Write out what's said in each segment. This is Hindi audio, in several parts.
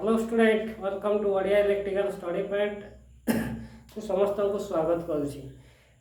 Hello student welcome to Odia electrical study point को समस्त को स्वागत करुँची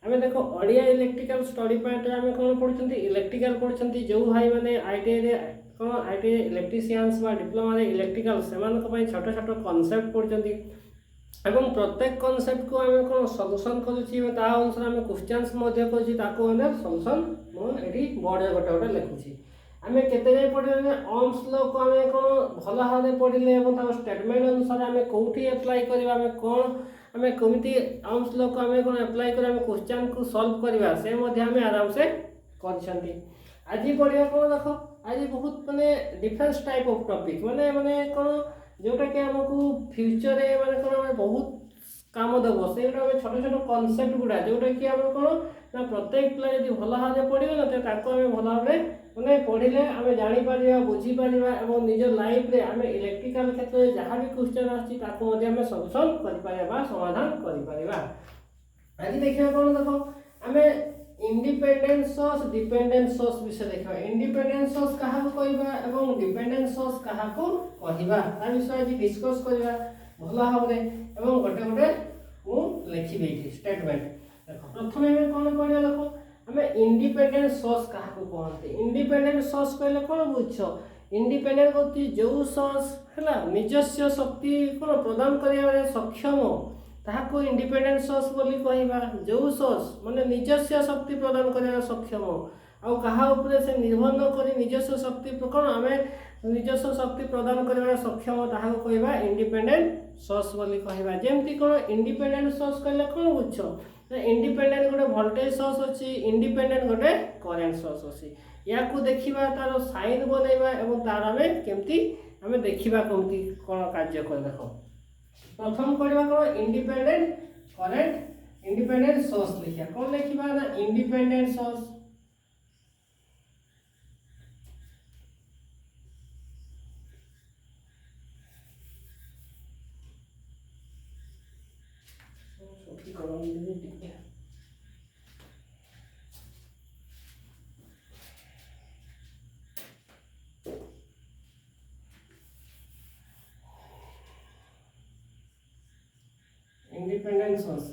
आम देख ओडिया इलेक्ट्रिकल स्टडी पॉइंट आम कौन पढ़ुं इलेक्ट्रिकल पढ़ुं जो भाई मैंने आईटीआई कौन आईटीआई इलेक्ट्रिशियंस डिप्लोमा इलेक्ट्रिकल से छोट छोट कनसेप्ट पढ़ुं एवं प्रत्येक कनसेप्ट को आम कौन सल्यूशन करुँचे आम क्वेश्चंस कर सल्यूशन मुझे बोर्ड गोटे गोटे लिखुची आम केते पढ़े ओम्स लॉ को आम कौन भल भाव पढ़ले स्टेटमेंट अनुसार आम कौटी एप्लाय करवा आम कौन आम कमी ओम्स लॉ को आम कौन एप्लाय कर क्वेश्चन को सॉल्व करवा से आराम से कर आज पढ़ा कौन देख आज बहुत माने डिफरेंस टाइप ऑफ टॉपिक माने माने कौन जोटा कि आमको फ्यूचर माने कौन बहुत काम देव से छोट छोट कनसेप्ट गुड़ा जोटा कि आम कौन ना प्रत्येक पिला यदि भल भाव पढ़े ना तो आम भल भाव मैंने पढ़ले आम जापर बुझीपर और निज लाइफ रे आम इलेक्ट्रिकल क्षेत्र में जहाँ भी क्वेश्चन आम सल्यूशन कर समाधान कर आज देखा कौन देख आम इंडिपेंडेंट सोर्स डिपेंडेंट सोर्स विषय देखा इंडिपेंडेंट सोर्स क्या कहवा डिपेंडेंट सोर्स क्या कहवा विषय आज डिस्कस करवा भल भाव गोटे गोटे मुझे लिखी स्टेटमेंट देख प्रथम कौन पढ़ा देख आम इंडिपेंडेंट सोर्स क्या कहते इंडिपेंडेंट सोर्स कहले कौन बुझ इंडिपेंडेंट होती जो सोर्स है निजस्व शक्ति कौन प्रदान कर सक्षम ताको इंडिपेंडेंट सोर्स बोली कहवा जो सोर्स माने निजस्व शक्ति प्रदान कर सक्षम आउ कहा उपरे से निर्भर न करी निजस्व शक्ति कौन आम निजस्व शक्ति प्रदान कर सक्षम ताको कहवा इंडिपेंडेंट सोर्स बोली कहवा जेमती कौन इंडिपेंडेंट सोर्स कहले कौन बुझ इंडिपेंडेंट गोटे वोल्टेज सोर्स अच्छी इंडिपेंडेंट गोटे करेन्ट सोर्स अच्छी या देखा तार साइन बनैबा और तार आम केमती आम देखा कमती कौन कार्य कर देख प्रथम पढ़ा कौन इंडिपेंडेंट करेन्ट इंडिपेंडेंट सोर्स लिखा कौन लिखा ना independent source independent source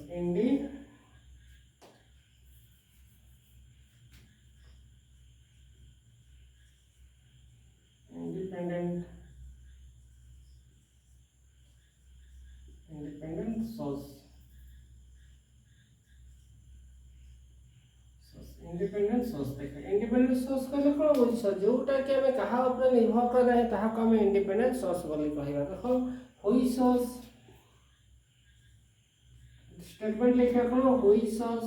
independent source independent source देखा इंडिपेंडेंट सोर्स कहले कौन बुझ जोटा कि आम क्या ऊपर निर्भर कर रहे ताको आम इंडिपेंडेंट सोर्स बोली कहवा देखो हुई सोर्स स्टेटमेंट लिखा कौन हुई source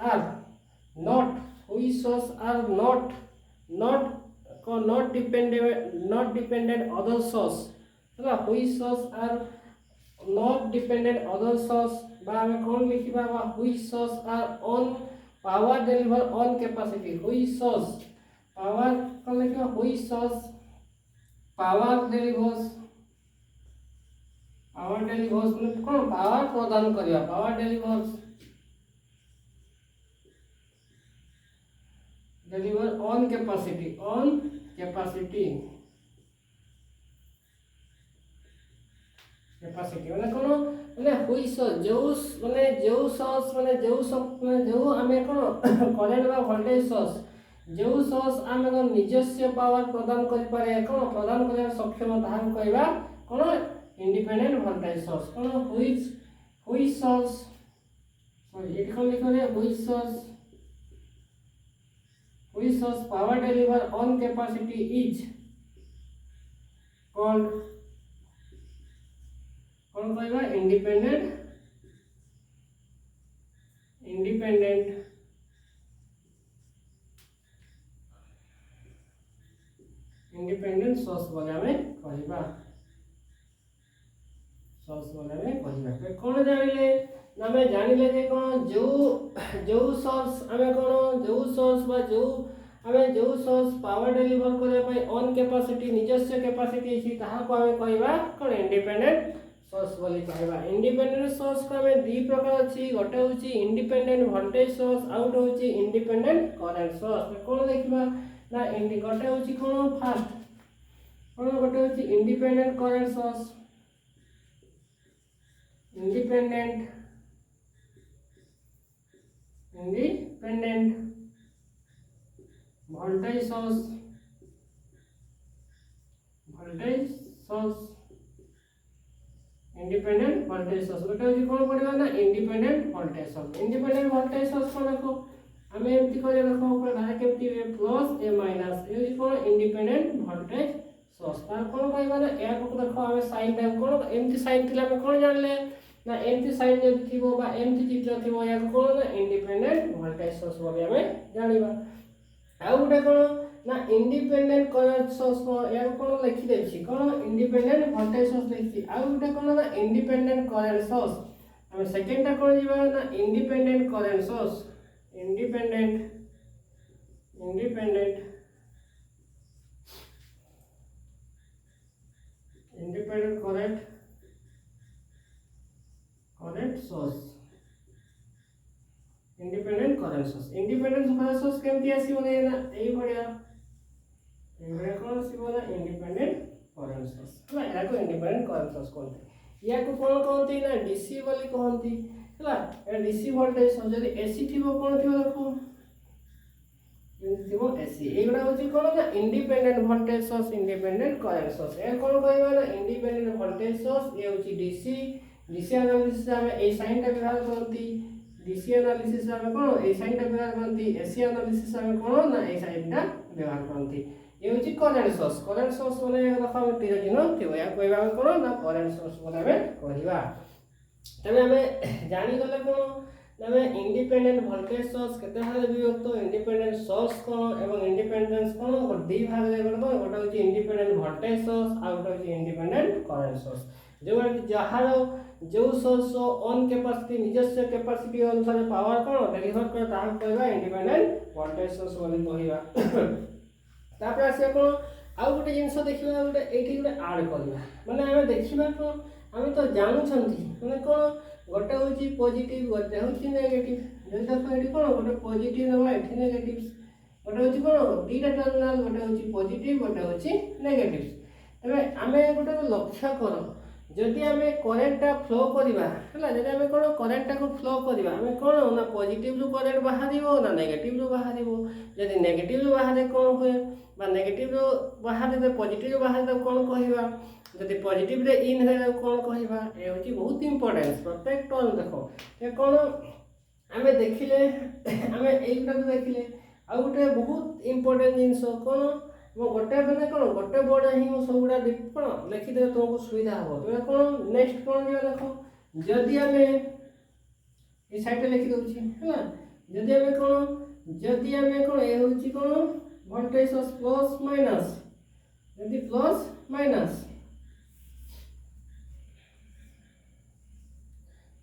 are not dependent other source है हुई source are not dependent other source आम कौन लिखा हुई source are on power deliver on capacity हुई सोर्स पावर कौन लिखा हुई सोर्स पावर डेलीवर्स कौन पावर प्रदान करवा पावर डेलीवर ऑन कैपेसिटी माने कौन माने हुई सोर्स जो सोर्स जो आम कौन करेन्ट बा वोल्टेज सोर्स जो सोर्स आम निजस्व पावर प्रदान कर कौन प्रदान कर सक्षम ताहां कहवा कौन इंडिपेंडेंट वोल्टेज सोर्स कौन हुई सोर्स सॉरी ये कौन लिखो रे हुई source power deliver on capacity is called कौन कहवा इंडिपेंडेंट सोर्स बोले हमें कहवा सोर्स बोले कहवा कौन जानिले ना मैं जानिले जे कौन जो सोर्स आमे कौन जो सोर्स बा जो आमे जो सोर्स पावर डेलीवर करे पई ऑन कैपेसिटी निजस्व कैपेसिटी छी ताहा को आमे कहवा कौन इंडिपेंडेंट सोर्स बोली कहवा इंडिपेंडेंट सोर्स को आमे दी प्रकार अछि गोटे होची इंडिपेंडेंट वोल्टेज सोर्स आउट होची इंडिपेंडेंट करेंट सोर्स कौन देखिबा ना गोटे होची कौन फास्ट कौन गोटे होची independent current source independent voltage source independent voltage source गोटे होची कौन पड़िबा ना इंडिपेंडेंट वोल्टेज सोर्स कौन देखो हमें एमती कर देखो ऊपर धारा केमती है प्लस ए माइनस ये कौन इंडिपेंडेंट वोल्टेज सोर्स तार कौन कहबा ना या को देखो हमें साइन टाइम कौन एमती साइन थिला हमें कौन जानले ना एमती साइन जदि थिबो बा एमती चित्र थिबो या को कौन ना इंडिपेंडेंट वोल्टेज सोर्स बोली हमें जानिबा आ गोटे कौन ना इंडिपेंडेंट करंट सोर्स को या को कौन लिखि देछि कौन इंडिपेंडेंट वोल्टेज सोर्स लिखि आ गोटे कौन ना इंडिपेंडेंट करंट सोर्स हम सेकंड टा कौन जीवा ना independent current source independent current source independent current source केमती आसीबो ना एई बढ़िया कौन आसीबो ना इंडिपेंडेंट करंट सोर्स हला या को इंडिपेंडेंट करंट सोर्स कोनते या को कौन कहते ना डीसी बोली कहती हला ए डीसी वोल्टेज सोर्स जदी एसी थिबो कौन थिबो देखो थिबो एसी एगुडा होची कौन ना independent voltage source independent current source ए कौन कहबा ना इंडिपेंडेंट वोल्टेज सोर्स ए होची डीसी एनालिसिस में ए साइन टा व्यवहार करती डीसी एनालिसिस में कौन ए साइन टा व्यवहार करती एसी एनालिसिस में कौन ना ए साइन टा व्यवहार करती ये होची करंट सोर्स बोले देखो हम तीन चिन्ह थिबो या कहबा कौन ना करंट सोर्स बोले हमें कहबा तबे हमें जानि गले कौन तबे इंडिपेंडेंट वोल्टेज सोर्स केते भाग विभक्त इंडिपेंडेंट सोर्स कौन एवं इंडिपेंडेंस कौन दी भाग रे गोटे होची इंडिपेंडेंट वोल्टेज सोर्स आ गोटे होची इंडिपेंडेंट करंट सोर्स जो जो सोर्स ऑन कैपेसिटी निजस्व कैपेसिटी अनुसार पावर कौन डेलीवर कर ताहा कहबा इंडिपेंडेंट वोल्टेज सोर्स बोली कहबा तापर आसे कौन आउ गोटे जिंस देखिबा गोटे एठी गोटे ऐड करबा माने हमें देखिबा कौन हमें तो जानू छंती माने कौन गोटे होची पॉजिटिव गोटे होची नेगेटिव जदि देखो एठी कौन गोटे पॉजिटिव नबा एठी नेगेटिव गोटे होची कौन दीटा टर्मिनल गोटे होची पॉजिटिव गोटे होची नेगेटिव तबे हमें गोटे लक्ष्य करो जदि आमे करंट टा फ्लो करिबा हला जदि आमे कोन करंट टा को फ्लो करिबा आमे कोन ना पॉजिटिव रो करंट बाहरिबो ना नेगेटिव रो बाहरिबो जदि नेगेटिव रो बाहरे कोन होय बा नेगेटिव रो बाहरे तो पॉजिटिव रो बाहरे तो कोन कहिबा जदि पॉजिटिव रे इन होय कोन कहिबा ए होची बहुत इंपोर्टेंट प्रत्येक टर्म देखो ए कोन आमे देखिले आमे एइटा देखिले आ गोटे बहुत इंपोर्टेंट जिंस कोन मो गोटे बेले कोन गोटे बोर्ड ही मो सबुडा कोन लिखि दे तुमको सुविधा हो तो कोन नेक्स्ट कोन दिया देखो जदि हमें ए साइड लिखि दोछि हला जदि हमें कोन ए होछि कोन वोल्टेज सोर्स प्लस माइनस जदि प्लस माइनस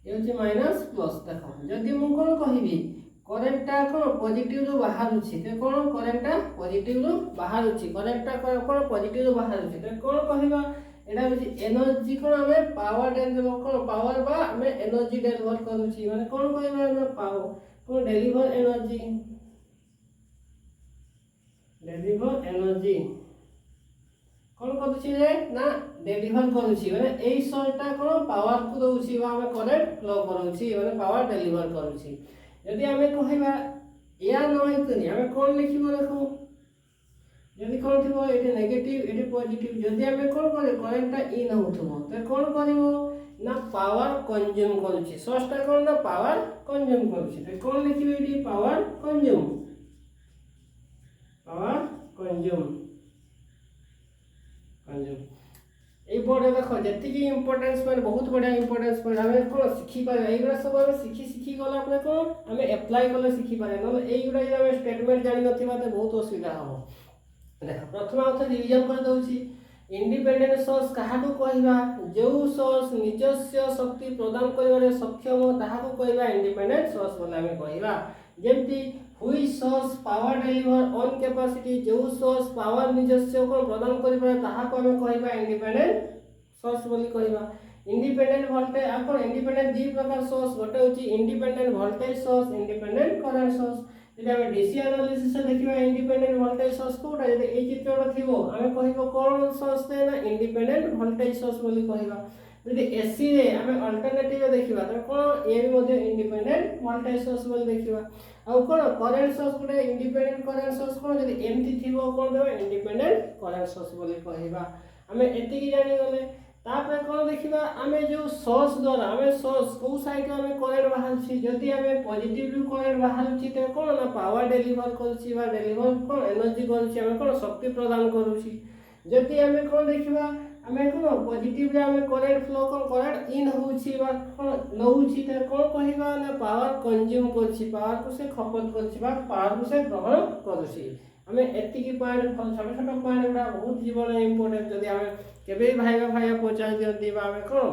ए होछि माइनस प्लस देखो जदि मु कोन कहिबी करंट टा कोन पॉजिटिव रो बाहर अछि ते कोन करंट टा पॉजिटिव रो बाहर अछि करंट टा कोन पॉजिटिव रो बाहर अछि ते कोन कहिबा एटा होछि एनर्जी कोन हमें पावर डेलिवर कोन पावर बा हमें एनर्जी डेलिवर करूछि माने कोन कहिबा ना पावर कोन डेलिवर एनर्जी कोन करूछि रे ना डेलिवर करूछि माने एई सोर्सटा कोन पावर को दोछि बा हमें करंट फ्लो करूछि माने पावर डेलिवर करूछि यदि हमें कहबा या न होइतनी हमें कोन लिखिबो देखो यदि कोन थिबो एटे नेगेटिव एटे पॉजिटिव यदि हमें कोन करे करंट इन होथबो त कोन करिवो ना पावर कंज्यूम करूछि सोर्सटा कोन ना पावर कंज्यूम करूछि त कोन लिखिबे eighty power consume a board देखो जति की इंपोर्टेंस पर बहुत बड़ा इंपोर्टेंस पर हमें कोन सिखि पारे एगुरा सब हमें सिखि गला अपने कोन हमें अप्लाई करले सिखि पारे न एगुरा जे हमें स्टेटमेंट जानि नथिबा त बहुत असुविधा हो देखो प्रथम अर्थ रिवीजन कर दउछि इंडिपेंडेंट सोर्स कहा को कहबा जो सोर्स निजस्व शक्ति प्रदान करबारे सक्षम ताहा को कहबा इंडिपेंडेंट सोर्स बोला हमें कहबा जेमति हुई source power deliver on capacity जो सोर्स पावर निजस्व को प्रदान करिबा ताहा को हमें कहबा इंडिपेंडेंट सोर्स बोली कहबा इंडिपेंडेंट वोल्टेज आपन इंडिपेंडेंट दी प्रकार सोर्स गोटे होची independent voltage source independent current source जदि आम डीसी एनालिसिस देखा इंडिपेंडेंट वोल्टेज सोर्स कोटा जब ये चित्र थी आम कह कौन सोर्स ना इंडिपेंडेंट वोल्टेज सोर्स बोली कहवा जब एसी रे आम अल्टरनेटिव देखा तो कौन ये भी इंडिपेंडेंट वोल्टेज सोर्स बोली देखा आउ कौन करेन्ट सोर्स गोटे इंडिपेंडेंट करेन्ट सोर्स कौन जब एमती थी कौन देवा इंडिपेंडेंट करेन्ट सोर्स बोली कहवा आम एति जानीगले तापर कौन देखा आम जो सोर्स द्वारा आम सोर्स कौ साइड आम करेन्ट बाहर जदि आम पॉजिटिव करेन्ट बाहर तो कौन ना पावर डेलीवर कर डेलीवर कौन एनर्जी करें कौन शक्ति प्रदान करुँची जदि आम कौन देखा आम कौन पॉजिटिव आम करेन्ट फ्लो कौन करेन्ट इन कौन नौची तो कौन कहवा ना पावर कंज्यूम कर पावर को से खपत कर पावर को से ग्रहण करुँची आम एति पॉइंट छोट छोट पॉइंट गुड़ा बहुत जीवन इम्पोर्टेंट जदि आम केबे भाइबा भाइबा पचार दिखती आम कौन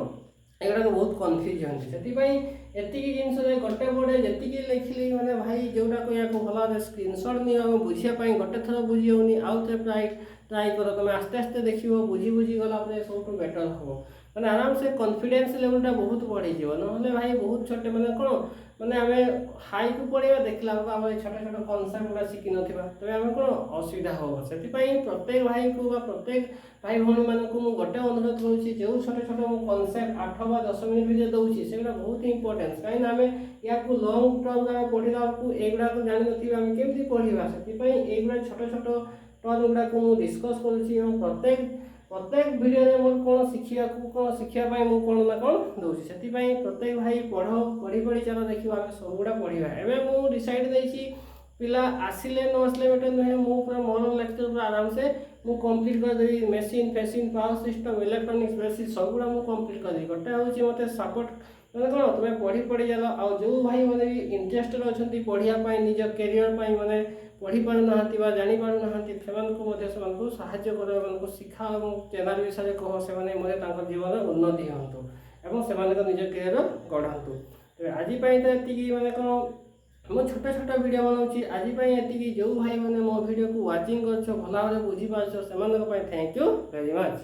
एगुड़ा बहुत कन्फ्यूज होती से जिनस गोटे बोर्डे जी लिखिली मैंने भाई जोटा या भल स्क्रीनशॉट नहीं बुझापी गोटे थर बुझी होनी आउ थे ट्राई कर तुम आस्ते आस्ते देख बुझी बुझी गला सब बेटर हम मैंने आराम से कॉन्फिडेंस लेवलटा बहुत बढ़ी ना भाई बहुत छोटे मैंने कौन मैंने आम हाई को पढ़ा देखला आम छोट छोट कनसेप्ट गुड़ा शिखी ना तेज आम कौन असुविधा हम से प्रत्येक भाई को प्रत्येक भाई भाई मानक गोटे अनुरोध करुँच जो छोट छोट कनसेप्ट 8 वा 10 मिनट भितर दूसरी से बहुत इंपोर्टेंस कहीं आम या लंग टर्म पढ़ला एगुड़ा जान आम केमी पढ़ा से युवा छोट छोट टर्म गुड़ा डिस्कस कर प्रत्येक वीडियो में कौन शिखा कौन शिखापी मुझे कौन ना कौन दूसरी से प्रत्येक भाई पढ़ी पढ़ी चल देखिए आम सबुड़ा पढ़ा एवं मुझे डिसाइड देती पिला आसिले न आसिले बेटे नुहे मुझे मोर लेक्चर पूरा आराम से मुझे कंप्लीट करदेवी मेसीन फेसीन पावर सिस्टम इलेक्ट्रोनिक्स बेसिक सबुड़ा मुझे कंप्लीट करदेवी गोटे हूँ मत सपोर्ट मैंने कौन तुम्हें पढ़ी पढ़ी चल आउ जो भाई मैंने भी इंटरेस्टेड अच्छा पढ़ापी निज कैरियर मैंने पढ़ी पारना जानी पारना से साहाय्य कर शिक्षा और चैनल विषय कह से जीवन उन्नति हूँ और निज कैरियर गढ़ातु तो आज मैंने कौन मुझे छोट छोट वीडियो बनाऊँगी आज ये जो भाई मैंने मो वीडियो को वाचिंग कर भल भाव बुझीपार से थैंक यू वेरी मच।